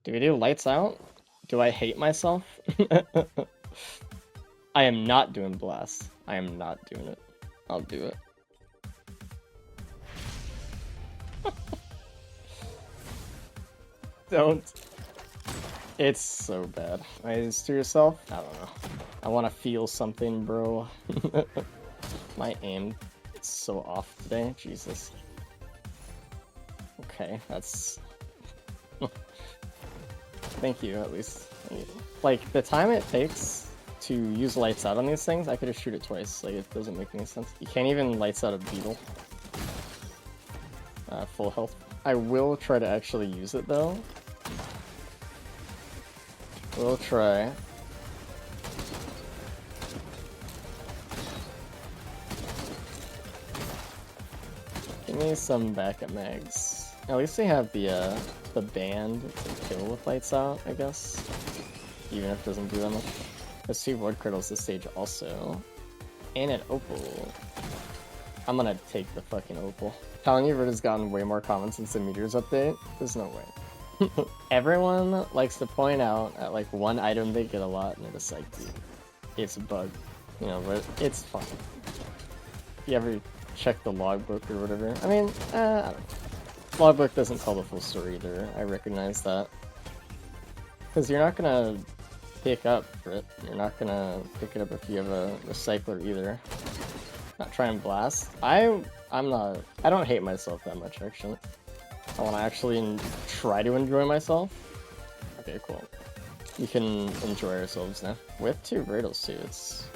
Do we do lights out? Do I hate myself? I am not doing blast. I am not doing it. I'll do it. Don't. It's so bad. Is to yourself? I don't know. I want to feel something, bro. My aim is so off today. Jesus. Okay, that's... Thank you, at least. Like, the time it takes to use lights out on these things, I could just shoot it twice. Like, it doesn't make any sense. You can't even lights out a beetle. Full health. I will try to actually use it, though. We'll try. Give me some backup mags. At least they have the band to kill with lights out, I guess. Even if it doesn't do that much. There's 2 void cradles this stage also. And an opal. I'm gonna take the fucking opal. Telling you, Rid has gotten way more common since the meteors update. There's no way. Everyone likes to point out at like one item they get a lot, and it's like, dude, it's a bug, you know, but it's fine. If you ever check the logbook or whatever, I mean, I don't know. Logbook doesn't tell the full story either. I recognize that, because you're not gonna pick up Brit. You're not gonna pick it up if you have a recycler either. Not try and blast. I don't hate myself that much actually. I want to actually try to enjoy myself. Okay, cool. We can enjoy ourselves now. With 2 Bradles too, it's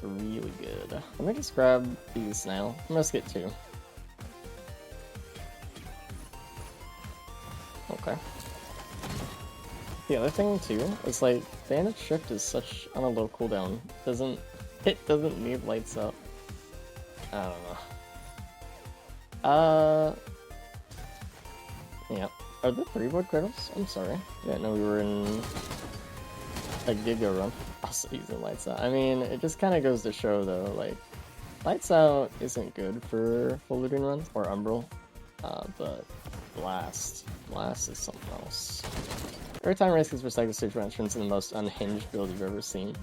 really good. Let me just grab these now. I'm gonna just get 2. Okay. The other thing too is like Bandit Shift is such on a low cooldown. It doesn't need lights up. I don't know. Yeah. Are there 3 void cradles? I'm sorry. Didn't know we were in a Giga run. Also using lights out. I mean, it just kind of goes to show though, like, lights out isn't good for full looting runs or Umbral, but blast is something else. Every time Race gets recycled stage 1 entrance in the most unhinged build you've ever seen,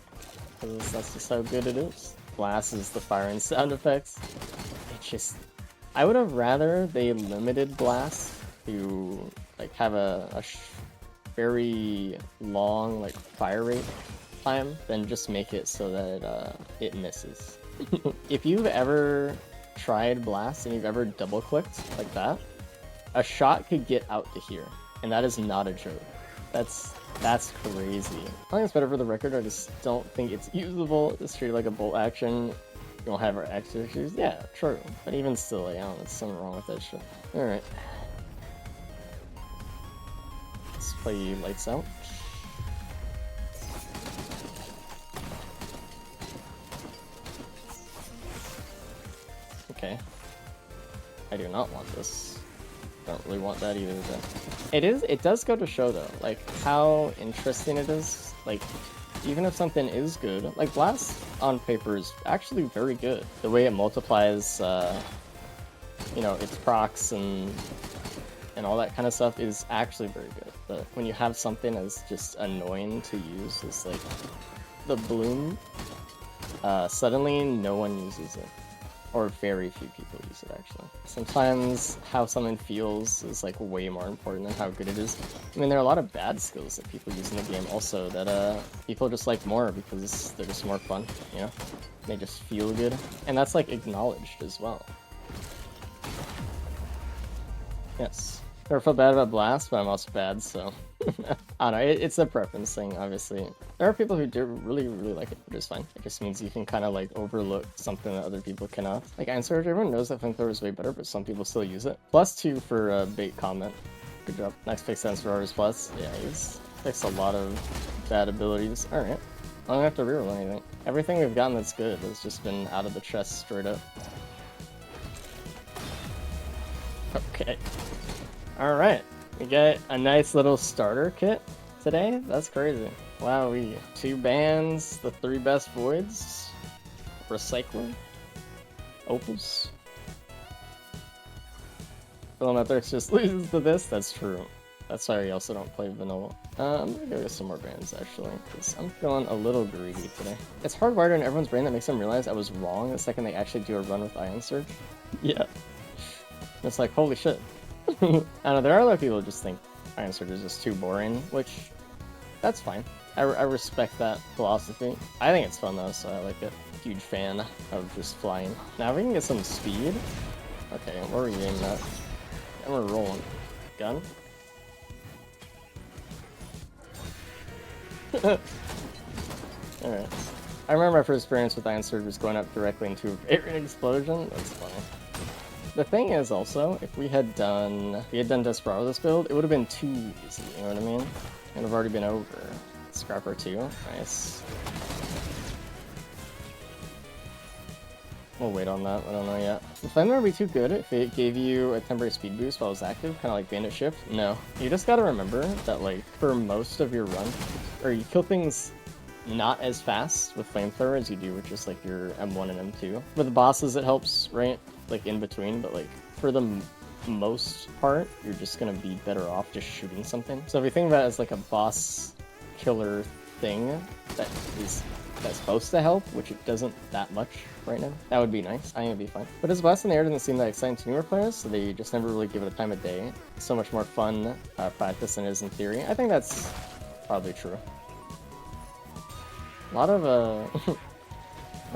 because that's just how good it is. Blast is the firing sound effects. It just, I would have rather they limited blast to like have a very long like fire rate time than just make it so that it misses. If you've ever tried blast and you've ever double clicked like that, a shot could get out to here, and that is not a joke. That's crazy. I think it's better for the record. I just don't think it's usable. It's treated like a bolt action. You don't have our extra issues. Yeah, true. But even still, I don't know, there's something wrong with that shit. Alright. Let's play lights out. Okay. I do not want this. Don't really want that either, but it does go to show though, like how interesting it is. Like, even if something is good, like Blast on paper is actually very good. The way it multiplies, you know, its procs and all that kind of stuff is actually very good. But when you have something as just annoying to use as like the bloom, suddenly no one uses it. Or very few people use it, actually. Sometimes how something feels is like way more important than how good it is. I mean, there are a lot of bad skills that people use in the game also that people just like more because they're just more fun, you know? They just feel good. And that's like acknowledged as well. Yes. Never felt bad about Blast, but I'm also bad, so... I don't know, it's a preference thing, obviously. There are people who do really like it, which is fine. It just means you can kind of like overlook something that other people cannot. Like Answer, everyone knows that Flamethrower is way better, but some people still use it. +2 for bait comment. Good job. Next fix Answer Roars Plus. Yeah, he's fixed a lot of bad abilities. Alright. I don't have to reroll anything. Everything we've gotten that's good has just been out of the chest straight up. Okay. Alright. We get a nice little starter kit today. That's crazy. Wow, 2 bands, the 3 best voids, recycler, opals. Philometrics just loses to this. That's true. That's why I also don't play vanilla. I'm gonna go get some more bands, actually, because I'm feeling a little greedy today. It's hardwired in everyone's brain that makes them realize I was wrong the second they actually do a run with Ion Surge. Yeah. It's like, holy shit. I don't know, there are a lot of people who just think Ion Surge is just too boring, which, that's fine. I respect that philosophy. I think it's fun though, so I like it. Huge fan of just flying. Now we can get some speed. Okay, where are we aiming at? And we're rolling. Gun? Alright. I remember my first experience with Ion Surge was going up directly into a an explosion. That's funny. The thing is also, if we had done Desperado this build, it would have been too easy, you know what I mean? It would have already been over. Scrapper 2, nice. We'll wait on that, I don't know yet. The Flamer would be too good if it gave you a temporary speed boost while it was active, kind of like Bandit Shift. No. You just gotta remember that, like, for most of your run, or you kill things not as fast with Flamethrower as you do with just, like, your M1 and M2. For the bosses, it helps, right? Like, in between, but, like, for the most part, you're just gonna be better off just shooting something. So if you think of that as, like, a boss killer thing that's supposed to help, which it doesn't that much right now, that would be nice. I think it'd be fun. But his blast in the air doesn't seem that exciting to newer players, so they just never really give it a time of day. It's so much more fun practice than it is in theory. I think that's probably true. A lot of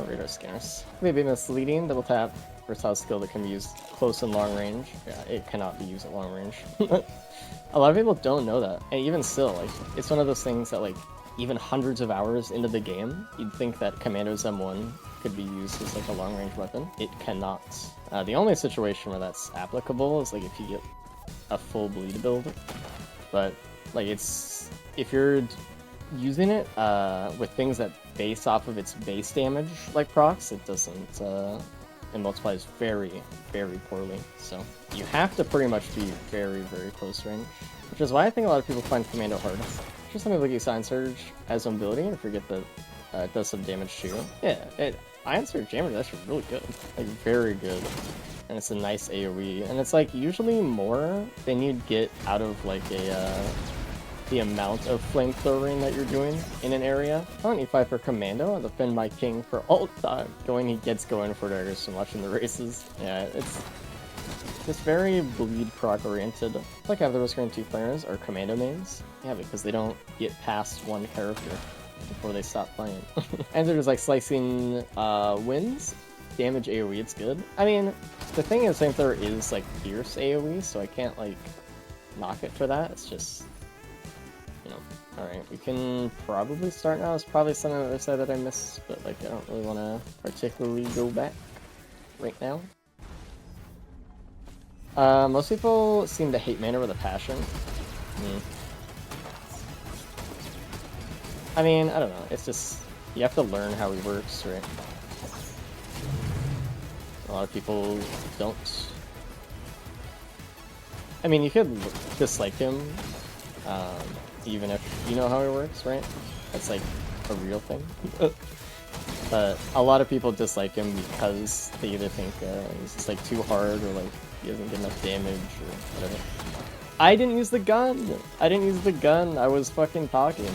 radar scanners. They'd be misleading. Double tap versatile skill that can be used close and long range. Yeah, it cannot be used at long range. A lot of people don't know that, and even still, like, it's one of those things that, like, even hundreds of hours into the game, you'd think that Commando's M1 could be used as, like, a long-range weapon. It cannot. The only situation where that's applicable is, like, if you get a full bleed build, but, like, it's... if you're using it with things that base off of its base damage, like procs, it doesn't... it multiplies very, very poorly, so you have to pretty much be very, very close range, which is why I think a lot of people find Commando hard. Just let me look at Ion Surge as an ability and forget that it does some damage too. Yeah, Ion Surge damage is actually really good, like very good, and it's a nice AoE, and it's like usually more than you'd get out of like a the amount of flamethrowing that you're doing in an area. I don't need 5 for Commando. I'll defend my king for all time. He gets going for daggers from watching the races. Yeah, it's just very bleed proc oriented. Like I have the risk screen 2 players are Commando mains. Yeah, because they don't get past one character before they stop playing. And they're just like slicing wins. Damage AoE, it's good. I mean, the thing is, flamethrower is like fierce AoE, so I can't like knock it for that. It's just, you know. Alright, we can probably start now. It's probably something on the other side that I missed, but like I don't really want to particularly go back right now. Most people seem to hate mana with a passion. I mean, I don't know. It's just, you have to learn how he works, right? A lot of people don't. I mean, you could dislike him, even if you know how he works, right? That's like a real thing. But a lot of people dislike him because they either think he's just like too hard, or like he doesn't get enough damage, or whatever. I didn't use the gun! I didn't use the gun! I was fucking talking.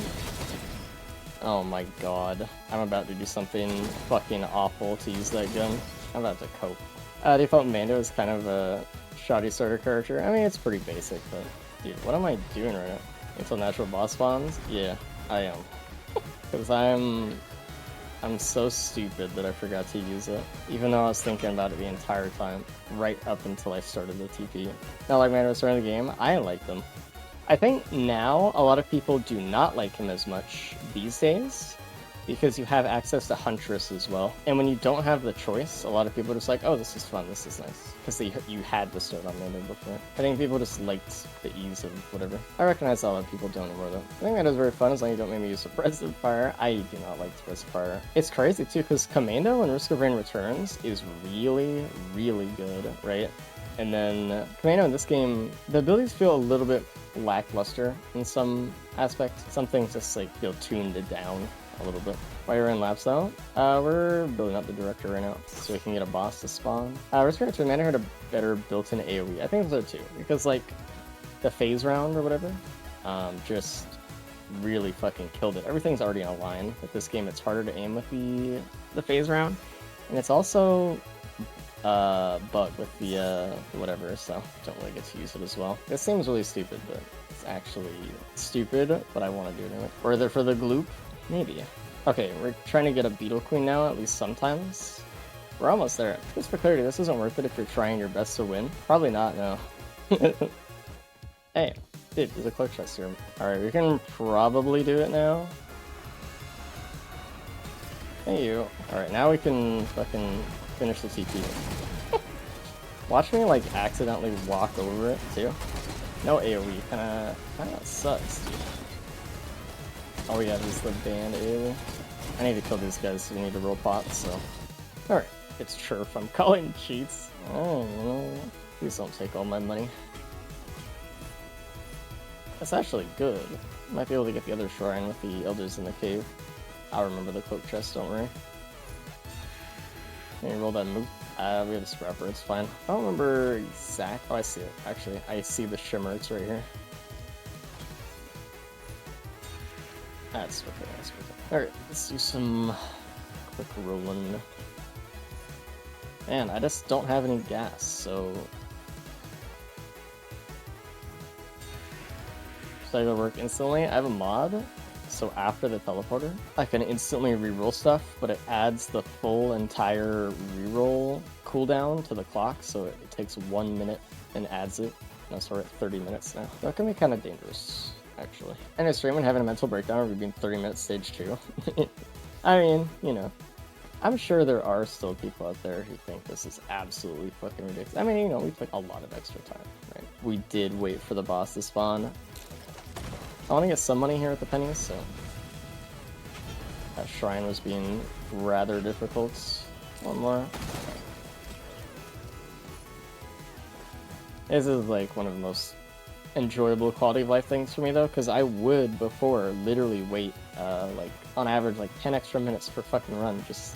Oh my god. I'm about to do something fucking awful to use that gun. I'm about to cope. Default Mando is kind of a shoddy starter character. I mean, it's pretty basic, but... Dude, what am I doing right now? Until natural boss spawns? Yeah, I am. Because I'm so stupid that I forgot to use it. Even though I was thinking about it the entire time. Right up until I started the TP. Not like Mando starting the game, I like them. I think now a lot of people do not like him as much these days because you have access to Huntress as well. And when you don't have the choice, a lot of people are just like, oh, this is fun, this is nice. Because you had to start on Mando before. I think people just liked the ease of whatever. I recognize a lot of people don't anymore though. I think that is very fun as long as you don't make me use Suppressive Fire. I do not like Suppressive Fire. It's crazy too because Commando and Risk of Rain Returns is really, really good, right? And then Commando in this game, the abilities feel a little bit lackluster in some aspects. Some things just like feel tuned down a little bit. While you're in laps though, we're building up the director right now so we can get a boss to spawn. Risk Return Commander had a better built-in AoE. I think so too, because like the phase round or whatever, just really fucking killed it. Everything's already in a line. With this game, it's harder to aim with the phase round, and it's also bugged with the whatever, so don't really get to use it as well. This seems really stupid, but it's actually stupid, but I want to do it anyway. Or they're for the gloop? Maybe. Okay, we're trying to get a Beetle Queen now, at least sometimes. We're almost there. Just for clarity, this isn't worth it if you're trying your best to win. Probably not, no. Hey, dude, there's a cloak chest here. Alright, we can probably do it now. Hey, you. Alright, now we can fucking finish the TP. Watch me, like, accidentally walk over it, too. No AoE, kinda sucks, dude. All we have is the band AoE. I need to kill these guys, so we need to roll pots, so... Alright, it's Churf. I'm calling cheats. Oh, no. Please don't take all my money. That's actually good. Might be able to get the other shrine with the elders in the cave. I'll remember the cloak chest, don't worry. Can you roll that move? We have a scrapper, it's fine. I don't remember exact. Oh, I see it. Actually, I see the shimmer, it's right here. That's okay, that's okay. Alright, let's do some quick rolling. Man, I just don't have any gas, so... Should I go work instantly? I have a mod, so after the teleporter, I can instantly reroll stuff, but it adds the full entire reroll cooldown to the clock, so it takes 1 minute and adds it. No, so we're at 30 minutes now. That can be kind of dangerous, actually. And a stream when having a mental breakdown would be 30 minutes stage 2. I mean, you know. I'm sure there are still people out there who think this is absolutely fucking ridiculous. I mean, you know, we took a lot of extra time, right? We did wait for the boss to spawn. I want to get some money here at the pennies, so... That shrine was being rather difficult. One more. This is like one of the most enjoyable quality of life things for me though, because I would before literally wait like on average like 10 extra minutes per fucking run, just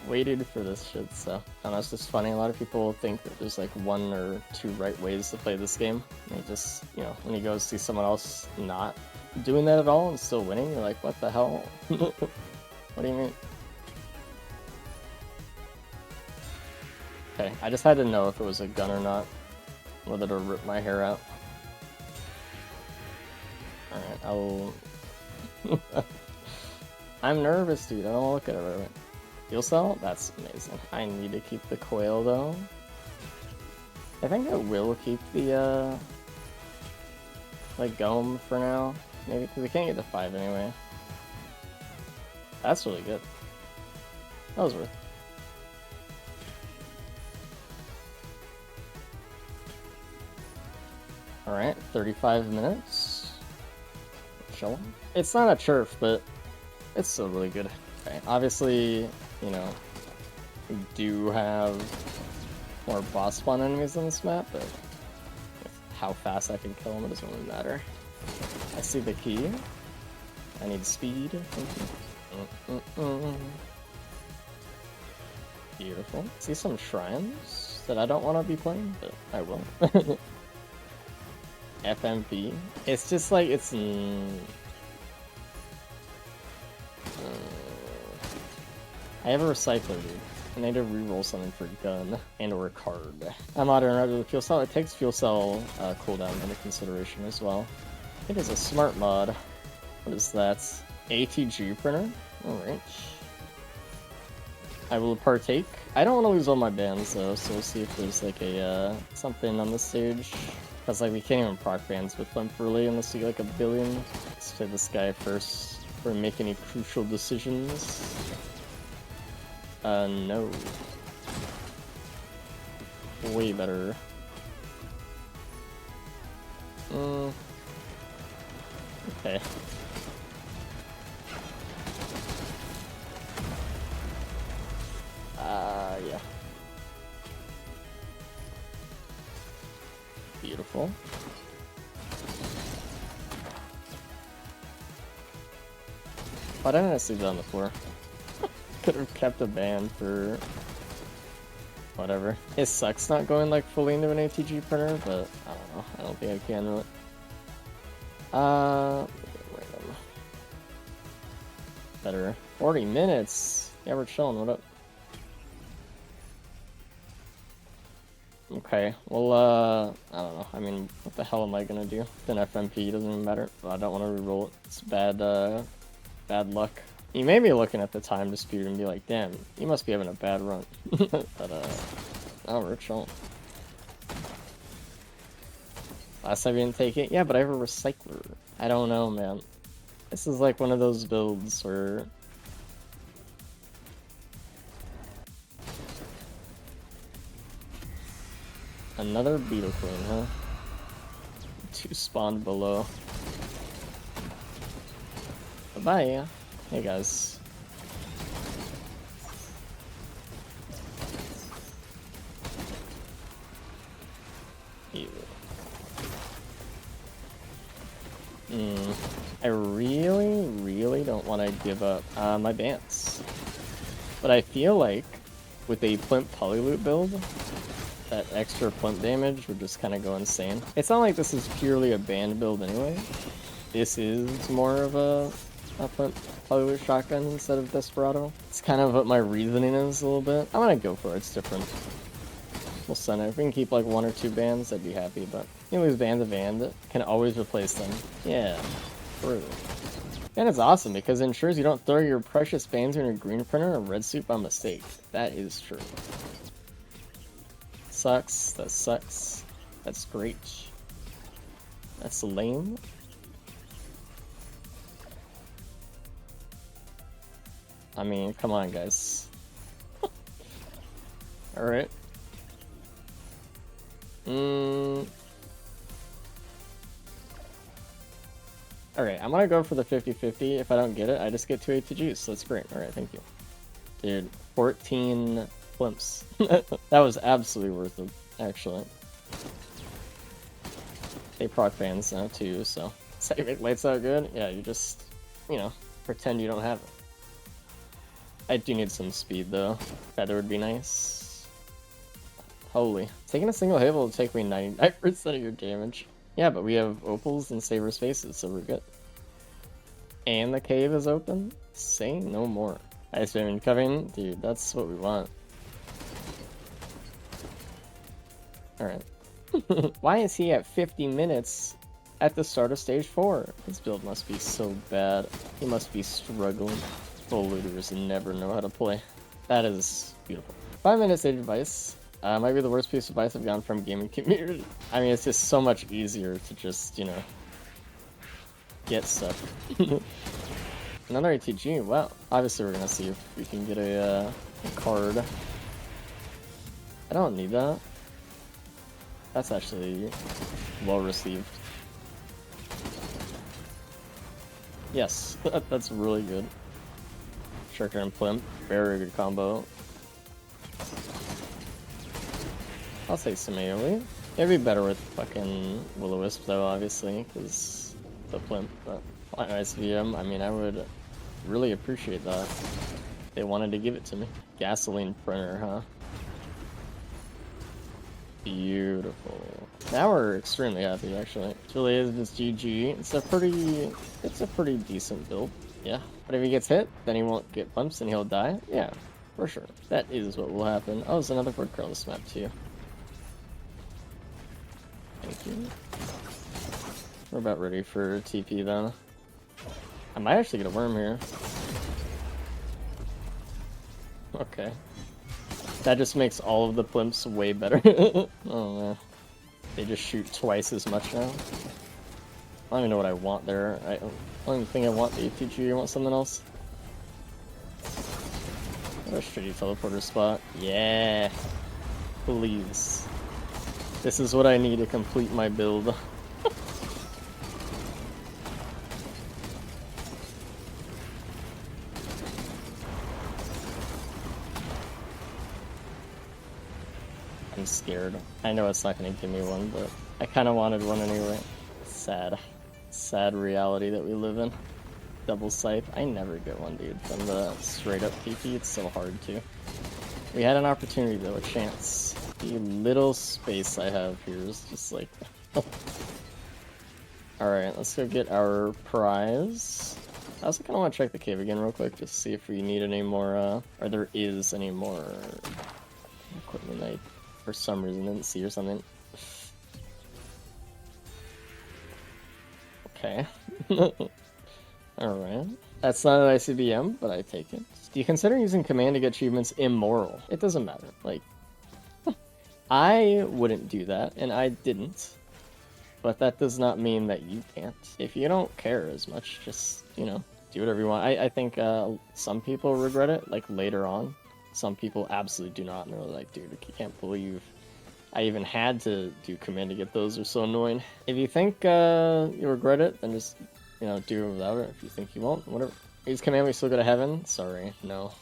waited for this shit. So I don't know, it's just funny. A lot of people think that there's like 1 or 2 right ways to play this game. And you just, you know, when you go see someone else not doing that at all and still winning, you're like, what the hell? What do you mean? Okay, I just had to know if it was a gun or not, whether to rip my hair out. Alright, I'll... I'm nervous, dude. I don't look at it right away. Fuel cell? That's amazing. I need to keep the coil, though. I think I will keep the, like, Gome for now. Maybe, because we can't get to 5 anyway. That's really good. That was worth it. Alright, 35 minutes. Chill. It's not a churf, but it's still really good. Okay, obviously, you know, we do have more boss spawn enemies on this map, but how fast I can kill them, it doesn't really matter. I see the key. I need speed. Beautiful. See some shrines that I don't want to be playing, but I will. FMP. It's just like, it's... I have a recycler, dude. I need to reroll something for gun and or card. I'm modern out of the fuel cell. It takes fuel cell cooldown into consideration as well. It is a smart mod. What is that? ATG printer? Alright. I will partake. I don't want to lose all my bands though, so we'll see if there's like a something on the stage. Because like we can't even proc bands with them early unless you get like a billion. Let's play this guy first before we make any crucial decisions. No. Way better. Okay. Yeah. Beautiful. Why didn't I sleep that on the floor? Could have kept a band for whatever. It sucks not going like fully into an ATG printer, but I don't know. know. I don't think I can really. Random. Better. 40 minutes. Yeah, we're chilling. What up? Okay, well, I don't know. I mean, what the hell am I gonna do? Then FMP doesn't even matter. I don't want to reroll it. It's bad luck. You may be looking at the time dispute and be like, damn, you must be having a bad run. But, oh, we're chilling. Last time you didn't take it? Yeah, but I have a recycler. I don't know, man. This is like one of those builds where... Another beetle queen, huh? 2 spawned below. Bye-bye. Hey, guys. Ew. I really don't want to give up my bans. But I feel like with a plimp polyloot build, that extra plimp damage would just kind of go insane. It's not like this is purely a band build anyway. This is more of a plimp polyloot shotgun instead of Desperado. It's kind of what my reasoning is a little bit. I'm gonna go for it, it's different. We'll send it. If we can keep like 1 or 2 bands, I'd be happy, but you lose band to band, can always replace them. Yeah, true. And it's awesome because it ensures you don't throw your precious bands in your green printer or red suit by mistake. That is true. Sucks. That sucks. That's great. That's lame. I mean, come on, guys. Alright. Alright, I'm gonna go for the 50-50. If I don't get it, I just get 2 ATGs, so that's great. Alright, thank you. Dude, 14 flimps. That was absolutely worth it, actually. They proc fans now, too, so... So you make lights out good? Yeah, you just, you know, pretend you don't have it. I do need some speed, though. Feather would be nice. Holy. Taking a single hit will take me 99% of your damage. Yeah, but we have opals and saber spaces, so we're good. And the cave is open? Say no more. Ice Beam incoming? Dude, that's what we want. Alright. Why is he at 50 minutes at the start of stage 4? His build must be so bad. He must be struggling. Full looters never know how to play. That is beautiful. 5 minutes stage advice. Might be the worst piece of advice I've gotten from gaming community. I mean, it's just so much easier to just, you know, get stuff. Another ATG, wow. Obviously we're gonna see if we can get a card. I don't need that. That's actually well received. Yes, that's really good. Shirker and Plimp, very good combo. I'll say some AoE. It'd be better with fucking Will-O-Wisp though, obviously, because the Plimp, but nice VM. I mean, I would really appreciate that. They wanted to give it to me. Gasoline printer, huh? Beautiful. Now we're extremely happy, actually. It really is just GG. It's a pretty decent build. Yeah. But if he gets hit, then he won't get bumps and he'll die. Yeah, for sure. That is what will happen. Oh, there's another word curl on this map too. Thank you. We're about ready for TP then. I might actually get a worm here. Okay. That just makes all of the plimps way better. Oh man. They just shoot twice as much now. I don't even know what I want there. I don't even think I want the ATG. I want something else. What a shitty teleporter spot. Yeah. Please. This is what I need to complete my build. I'm scared. I know it's not going to give me one, but I kind of wanted one anyway. Sad. Sad reality that we live in. Double scythe. I never get one, dude. From the straight up TP, it's so hard to. We had an opportunity though, a chance. The little space I have here is just like Alright, let's go get our prize. I also kind of want to check the cave again real quick, just to see if we need any more, or there is any more equipment I, for some reason, didn't see or something. Okay. Alright. That's not an ICBM, but I take it. Do you consider using command to get achievements immoral? It doesn't matter. Like, I wouldn't do that, and I didn't. But that does not mean that you can't. If you don't care as much, just, you know, do whatever you want. I think some people regret it, like, later on. Some people absolutely do not, and they're like, dude, I can't believe I even had to do command to get those. They're so annoying. If you think you regret it, then just, you know, do it without it. If you think you won't, whatever. Use command, we still go to heaven? Sorry, no.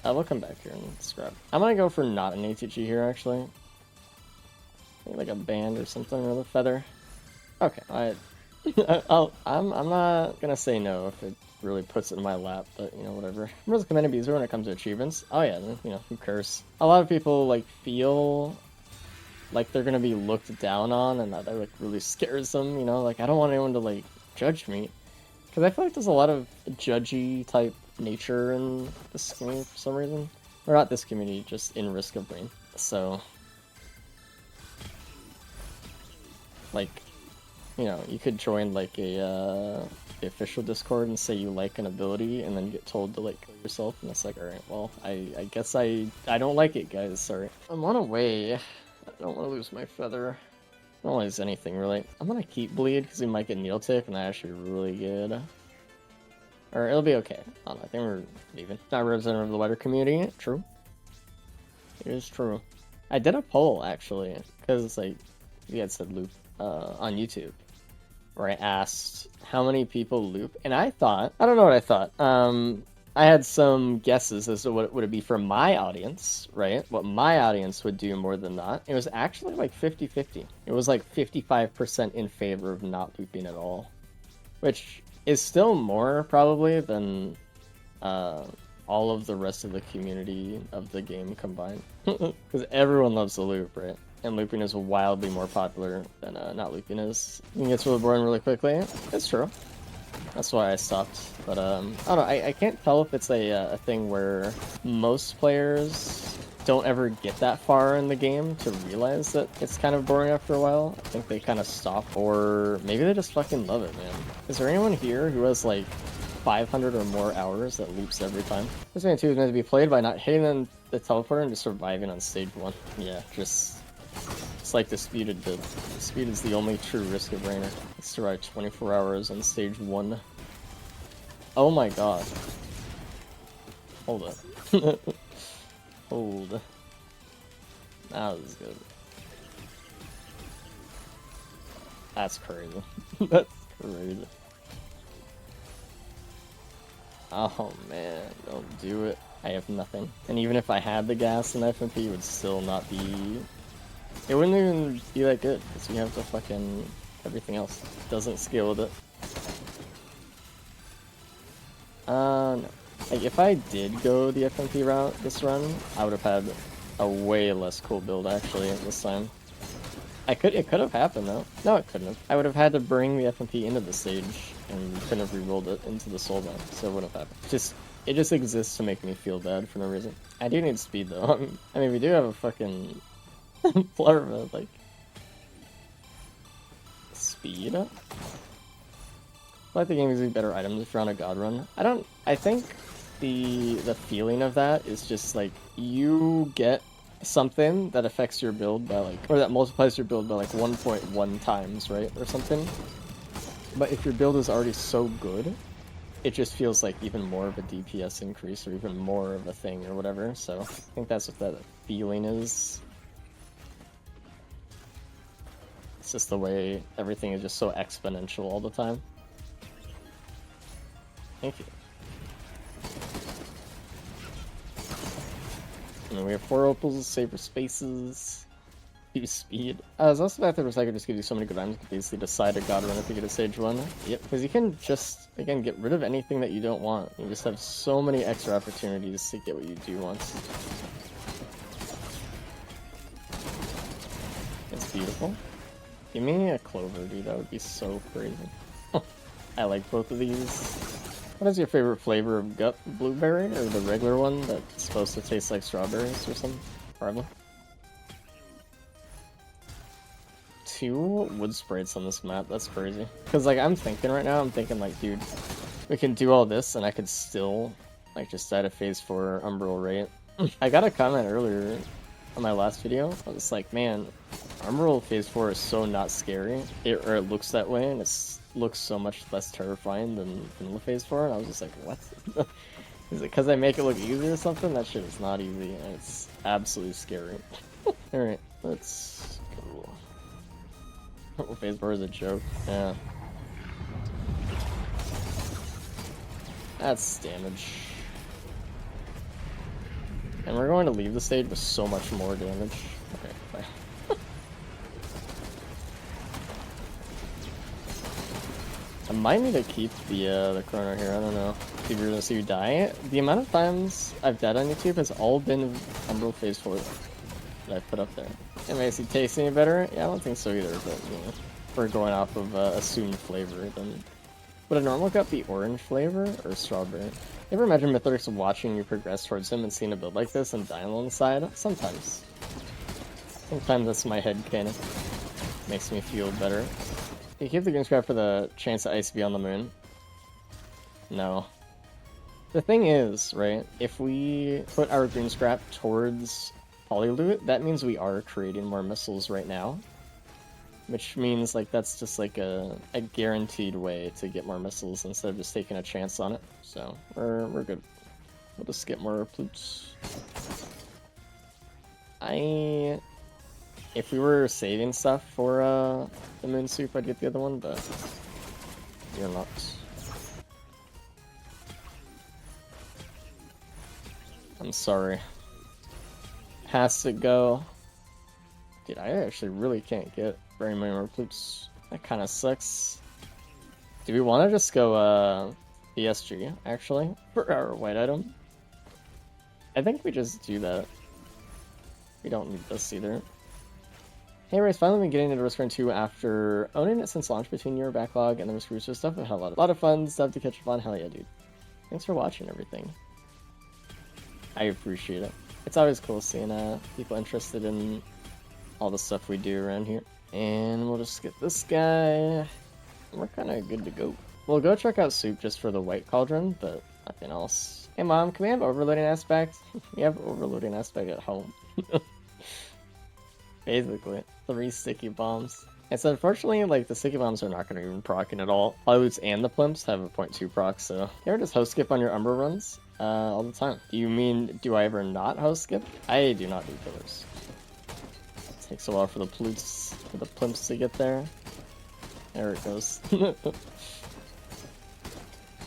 We'll come back here and scrap. I'm gonna go for not an ATG here, actually. Maybe like a band or something, or a feather. Okay, I'm not gonna say no if it really puts it in my lap, but, you know, whatever. Remember the command abuser when it comes to achievements? Oh yeah, you know, who cares? A lot of people, like, feel like they're gonna be looked down on, and that like really scares them, you know? Like, I don't want anyone to, like, judge me. Because I feel like there's a lot of judgy type nature in this community for some reason. Or not this community, just in Risk of Rain. So, like, you know, you could join like the official Discord and say you like an ability and then get told to like kill yourself, and it's like, alright, well, I guess I don't like it, guys, sorry. I'm on a way. I don't want to lose my feather. I don't lose anything, really. I'm gonna keep bleed because we might get needle tick, and that actually really good. Or it'll be okay. I don't know, I think we're leaving. Not representative of the wider community. True. It is true. I did a poll, actually, because it's like, you had said loop on YouTube, where I asked how many people loop, and I thought, I don't know what I thought. I had some guesses as to what would it be for my audience, right? What my audience would do more than not. It was actually like 50-50. It was like 55% in favor of not looping at all, which is still more probably than all of the rest of the community of the game combined. Because everyone loves the loop, right? And looping is wildly more popular than not looping is. It gets really boring really quickly. It's true. That's why I stopped. But I don't know, I can't tell if it's a thing where most players don't ever get that far in the game to realize that it's kind of boring after a while. I think they kind of stop, or maybe they just fucking love it, man. Is there anyone here who has like 500 or more hours that loops every time? This man 2 is meant to be played by not hitting the teleporter and just surviving on stage 1. Yeah, just... It's like Disputed did. Disputed's the only true Risk of Rainer. It's survived 24 hours on stage 1. Oh my god. Hold up. Hold. That was good. That's crazy. That's crazy. Oh man, don't do it. I have nothing. And even if I had the gas in FMP, it would still not be... It wouldn't even be that good, because you have the fucking... everything else. It doesn't scale with it. No. Like, if I did go the FMP route this run, I would have had a way less cool build, actually, this time. It could have happened, though. No, it couldn't have. I would have had to bring the FMP into the stage, and couldn't have re-rolled it into the soul map, so it wouldn't have happened. It just exists to make me feel bad for no reason. I do need speed, though. I mean, we do have a fucking... Flurva, like... Speed? I like the game using better items if you're on a god run. I think the feeling of that is just like, you get something that affects your build by like, or that multiplies your build by like 1.1 times, right? Or something. But if your build is already so good, it just feels like even more of a DPS increase or even more of a thing or whatever. So I think that's what that feeling is. It's just the way everything is just so exponential all the time. Thank you. And then we have 4 opals, saber spaces, use speed. There's also the fact that Recycle just gives you so many good items, you can basically decide a god run if you get a stage 1. Yep, because you can just, again, get rid of anything that you don't want. You just have so many extra opportunities to get what you do want. It's beautiful. Give me a clover, dude. That would be so crazy. I like both of these. What is your favorite flavor of gut? Blueberry or the regular one that's supposed to taste like strawberries or something? Probably. 2 wood sprites on this map. That's crazy. Because like I'm thinking right now, I'm thinking like, dude, we can do all this and I could still like just add a phase 4 umbral rate. I got a comment earlier on my last video. I was like, man, umbral phase 4 is so not scary. Or it looks that way, and it looks so much less terrifying than vanilla phase 4. And I was just like, what? Is it because I make it look easy or something? That shit is not easy, and it's absolutely scary. Alright, let's go. Phase 4 is a joke. Yeah. That's damage. And we're going to leave the stage with so much more damage. Okay, bye. I might need to keep the chrono here, I don't know. If you're gonna see you die. The amount of times I've died on YouTube has all been Umbral Phase 4 that I put up there. It makes it taste any better? Yeah, I don't think so either, but you know, if we're going off of assumed flavor, then would a normal gut be orange flavor or strawberry? You ever imagine Mythorix watching you progress towards him and seeing a build like this and dying on the side? Sometimes. Sometimes that's my head canon. Makes me feel better. You keep the green scrap for the chance of ice be on the moon? No. The thing is, right, if we put our green scrap towards Polyloot, that means we are creating more missiles right now. Which means, like, that's just, like, a guaranteed way to get more missiles instead of just taking a chance on it. So, we're good. We'll just get more plutes. If we were saving stuff for, the moon soup, I'd get the other one, but you're not. I'm sorry. Has to go. Dude, I actually really can't get very many more plutes. That kind of sucks. Do we want to just go PSG, actually, for our white item? I think we just do that. We don't need this either. Hey Ray's finally been getting into Risk 2 after owning it since launch between your backlog and the Risk Cruiser stuff. I've had a lot of fun stuff to catch up on. Hell yeah, dude. Thanks for watching everything. I appreciate it. It's always cool seeing people interested in all the stuff we do around here. And we'll just get this guy. We're kind of good to go. We'll go check out Soup just for the white cauldron, but nothing else. Hey mom, can we have overloading aspect? We have overloading aspect at home. Basically, 3 sticky bombs. And so unfortunately, like, the sticky bombs are not going to even procking at all. Polyloots and the plimps have a 0.2 proc, so you ever just host skip on your Umbra runs? All the time. Do you mean, do I ever not host skip? I do not do pillars. It takes a while for the plimps to get there. There it goes.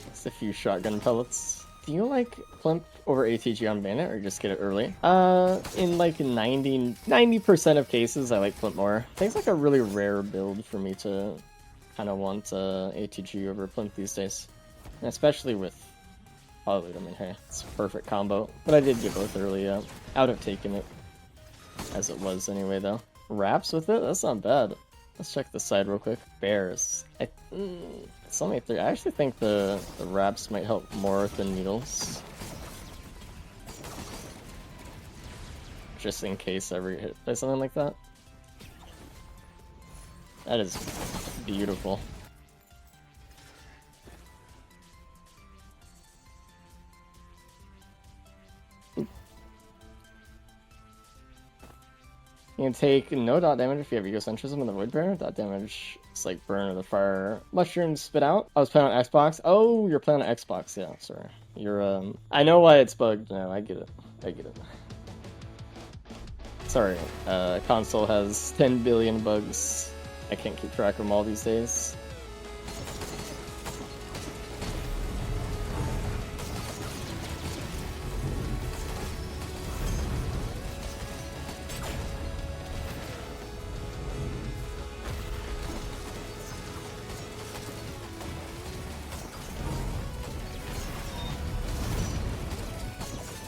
Just a few shotgun pellets. Do you like plimp over ATG on Bandit, or just get it early? In like 90% of cases, I like plimp more. I think it's like a really rare build for me to kind of want ATG over plimp these days. And especially with Polyloot, I mean, hey, it's a perfect combo. But I did get both early, I would have taken it as it was anyway, though. Wraps with it? That's not bad. Let's check the side real quick. Bears. It's only 3. I actually think the wraps might help more than needles. Just in case I ever get hit by something like that. That is beautiful. You can take no dot damage if you have egocentrism in the Void Bearer. Dot damage is like burn of the fire. Mushrooms spit out. I was playing on Xbox. Oh, you're playing on Xbox. Yeah, sorry. You're, I know why it's bugged now. I get it. I get it. Sorry. Console has 10 billion bugs. I can't keep track of them all these days.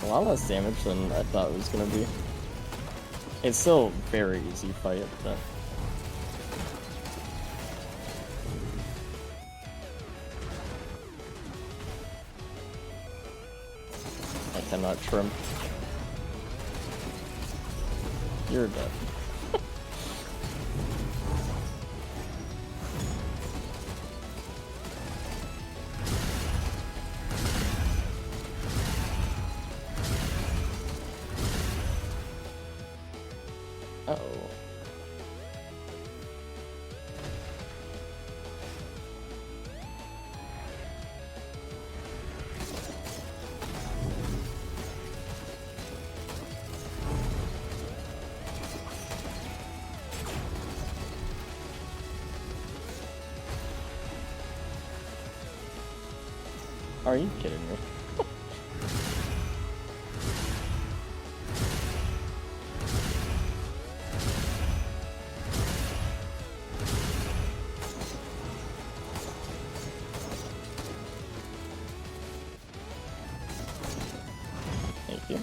A lot less damage than I thought it was gonna be. It's still a very easy fight, but cannot trim. You're dead. Uh-oh. Are you kidding me? Thank you.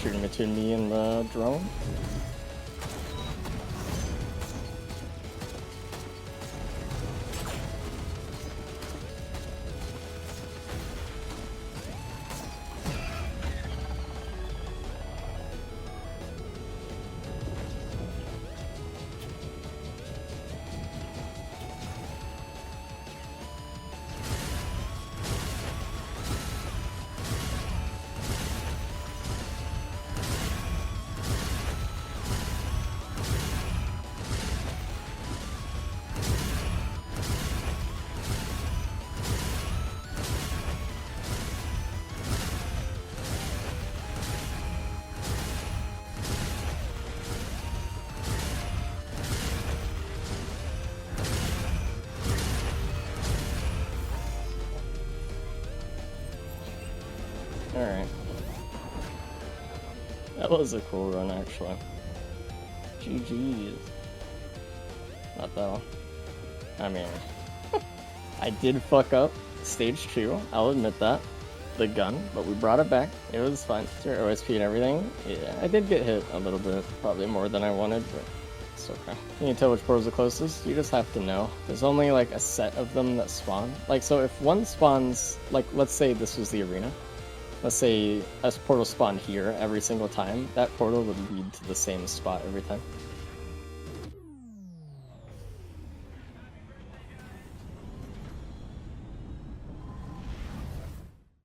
Shooting between me and the drone. Alright. That was a cool run, actually. GG's. Not that. I mean, I did fuck up stage 2, I'll admit that. The gun, but we brought it back. It was fine. Your OSP and everything. Yeah, I did get hit a little bit, probably more than I wanted, but it's okay. Can you tell which portal's the closest? You just have to know. There's only like a set of them that spawn. Like, so if one spawns, like, let's say this was the arena. Let's say a portal spawned here every single time, that portal would lead to the same spot every time.